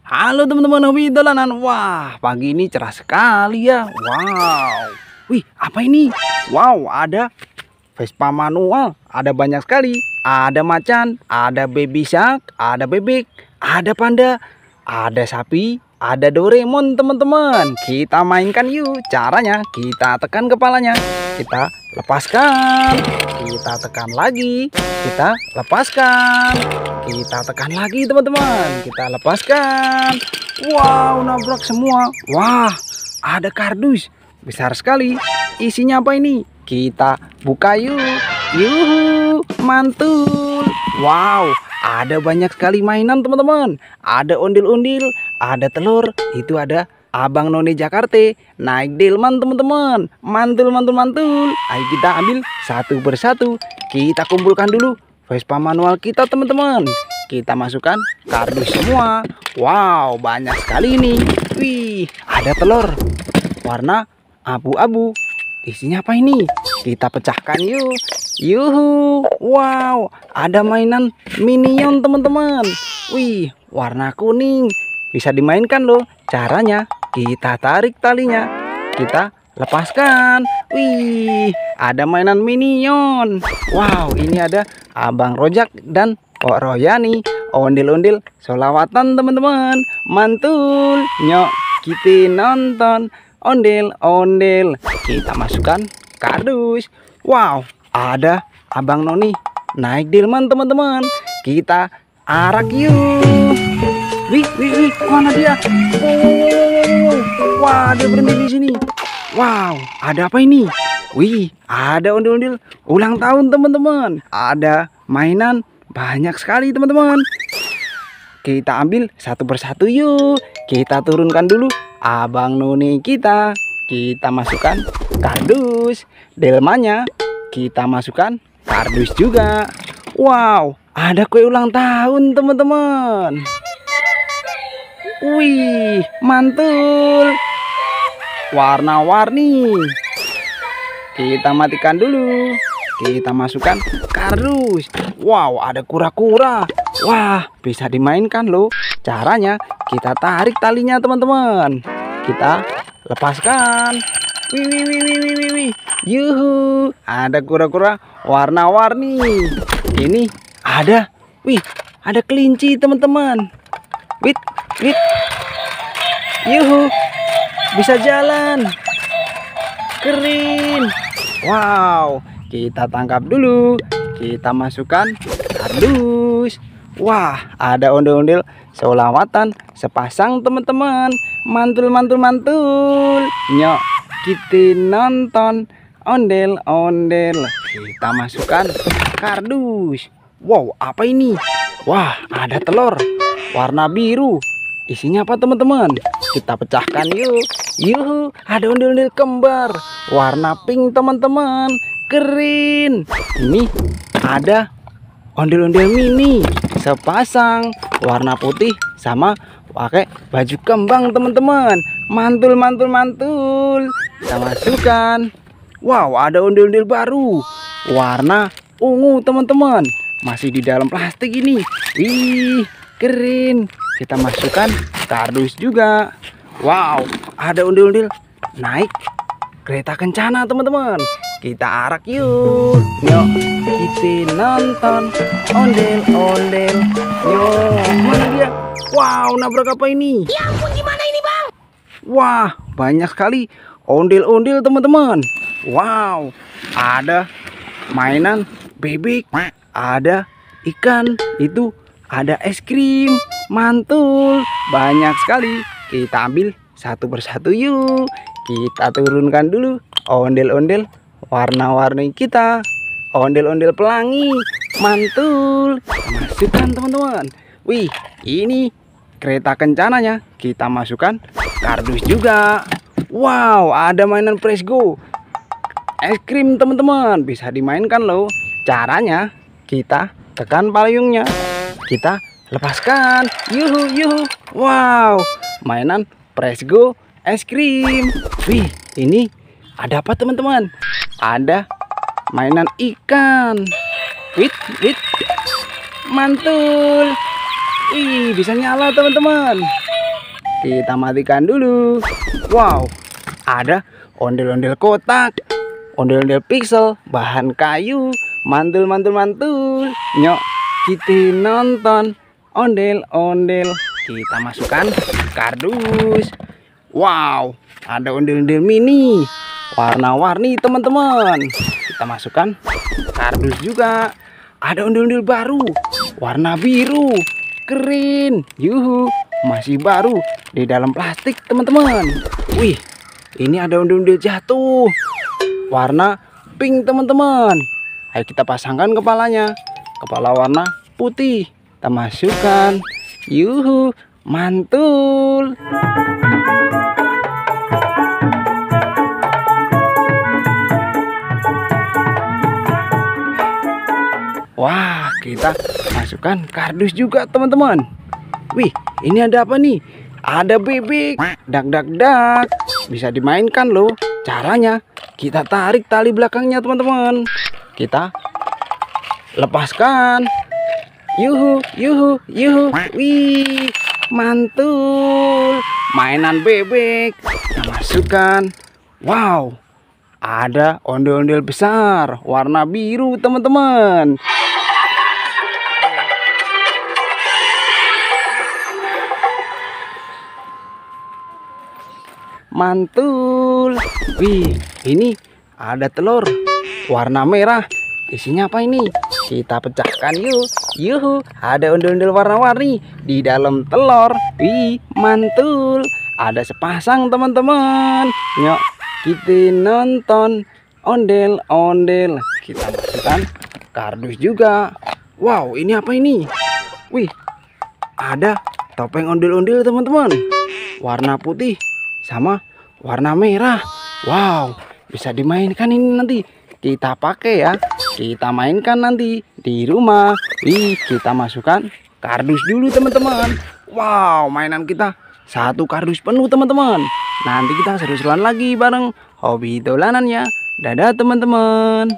Halo teman-teman hobi dolanan. Wah, pagi ini cerah sekali ya. Wow. Wih, apa ini? Wow, ada Vespa manual. Ada banyak sekali. Ada macan, ada baby shark, ada bebek, ada panda, ada sapi, ada Doraemon teman-teman. Kita mainkan yuk. Caranya kita tekan kepalanya. Kita lepaskan. Kita tekan lagi. Kita lepaskan. Kita tekan lagi teman-teman. Kita lepaskan. Wow, nabrak semua. Wah, ada kardus besar sekali. Isinya apa ini? Kita buka yuk. Yuhu, mantul. Wow, ada banyak sekali mainan teman-teman. Ada ondel-ondel, ada telur. Itu ada Abang None Jakarta naik delman teman-teman. Mantul, mantul, mantul. Ayo kita ambil satu persatu. Kita kumpulkan dulu Vespa manual kita teman-teman. Kita masukkan kardus semua. Wow, banyak sekali ini. Wih, ada telur warna abu-abu. Isinya apa ini? Kita pecahkan yuk. Yuhu. Wow, ada mainan minion teman-teman. Wih, warna kuning. Bisa dimainkan loh. Caranya kita tarik talinya. Kita lepaskan. Wih, ada mainan minion. Wow, ini ada Abang Rojak dan Pok Royani. Ondel-ondel solawatan teman-teman. Mantul. Nyok, kita nonton ondel-ondel. Kita masukkan kardus. Wow, ada Abang Noni naik delman teman-teman. Kita arak yuk. Wih, mana dia? Wah, dia berhenti di sini. Wow, ada apa ini? Wih, ada ondel-ondel ulang tahun teman-teman. Ada mainan banyak sekali teman-teman. Kita ambil satu persatu yuk. Kita turunkan dulu Abang Noni kita. Kita masukkan kardus. Delmanya kita masukkan kardus juga. Wow, ada kue ulang tahun teman-teman. Wih, mantul. Warna-warni. Kita matikan dulu. Kita masukkan kardus. Wow, ada kura-kura. Wah, bisa dimainkan loh. Caranya kita tarik talinya teman-teman. Kita lepaskan. Wih. Yuhu, ada kura-kura warna-warni. Ini ada. Wih, ada kelinci teman-teman. Wit. Yuhu, bisa jalan. Keren. Wow, kita tangkap dulu. Kita masukkan kardus. Wah, ada ondel-ondel solawatan sepasang teman-teman. Mantul. Nyok, kita nonton ondel-ondel. Kita masukkan kardus. Wow, apa ini? Wah, ada telur warna biru. Isinya apa teman-teman? Kita pecahkan yuk. Yuhu, ada ondel-ondel kembar warna pink teman-teman. Keren. Ini ada ondel-ondel mini sepasang warna putih sama pakai baju kembang teman-teman. Mantul. Kita masukkan. Wow, ada ondel-ondel baru warna ungu teman-teman. Masih di dalam plastik ini. Wih, keren. Kita masukkan kardus juga. Wow, ada ondel-ondel naik kereta kencana teman-teman. Kita arak yuk. Yuk, kita nonton ondel-ondel. Yuk, mana dia? Wow, nabrak apa ini? Ya ampun, gimana ini bang? Wah, banyak sekali ondel-ondel teman-teman. Wow, ada mainan bebek. Ada ikan. Itu ada es krim. Mantul, banyak sekali. Kita ambil satu persatu yuk. Kita turunkan dulu ondel-ondel warna-warni kita. Ondel-ondel pelangi. Mantul. Masukkan teman-teman. Wih, ini kereta kencananya. Kita masukkan kardus juga. Wow, ada mainan Press Go. Es krim teman-teman. Bisa dimainkan loh. Caranya kita tekan payungnya. Kita lepaskan. Yuhu. Wow, mainan Press Go es krim. Wih, ini ada apa teman-teman? Ada mainan ikan. Wit. Mantul. Ih, bisa nyala teman-teman. Kita matikan dulu. Wow, ada ondel-ondel kotak, ondel-ondel pixel, bahan kayu, mantul. Nyok, kita nonton ondel-ondel. Kita masukkan kardus. Wow, ada ondel-ondel mini, warna-warni teman-teman. Kita masukkan kardus juga. Ada ondel-ondel baru, warna biru, keren. Yuhu, masih baru di dalam plastik teman-teman. Wih, ini ada ondel-ondel jatuh, warna pink teman-teman. Ayo kita pasangkan kepalanya, kepala warna putih. Kita masukkan. Yuhu, mantul. Wah, kita masukkan kardus juga teman-teman. Wih, ini ada apa nih? Ada bebek. Dak. Bisa dimainkan loh. Caranya kita tarik tali belakangnya teman-teman. Kita lepaskan. Yuhu. Wih, mantul. Mainan bebek. Kita masukkan. Wow, ada ondel-ondel besar warna biru teman-teman. Mantul. Wih, ini ada telur warna merah. Isinya apa ini? Kita pecahkan yuk. Yuhu, ada ondel-ondel warna-warni di dalam telur. Wih, mantul. Ada sepasang teman-teman. Yuk, kita nonton ondel-ondel. Kita masukkan kardus juga. Wow, ini apa ini? Wih, ada topeng ondel-ondel teman-teman. Warna putih sama warna merah. Wow, bisa dimainkan ini nanti. Kita pakai ya. Kita mainkan nanti di rumah. Kita masukkan kardus dulu teman-teman. Wow, mainan kita satu kardus penuh teman-teman. Nanti kita seru-seruan lagi bareng Hobi Dolanan ya. Dadah teman-teman.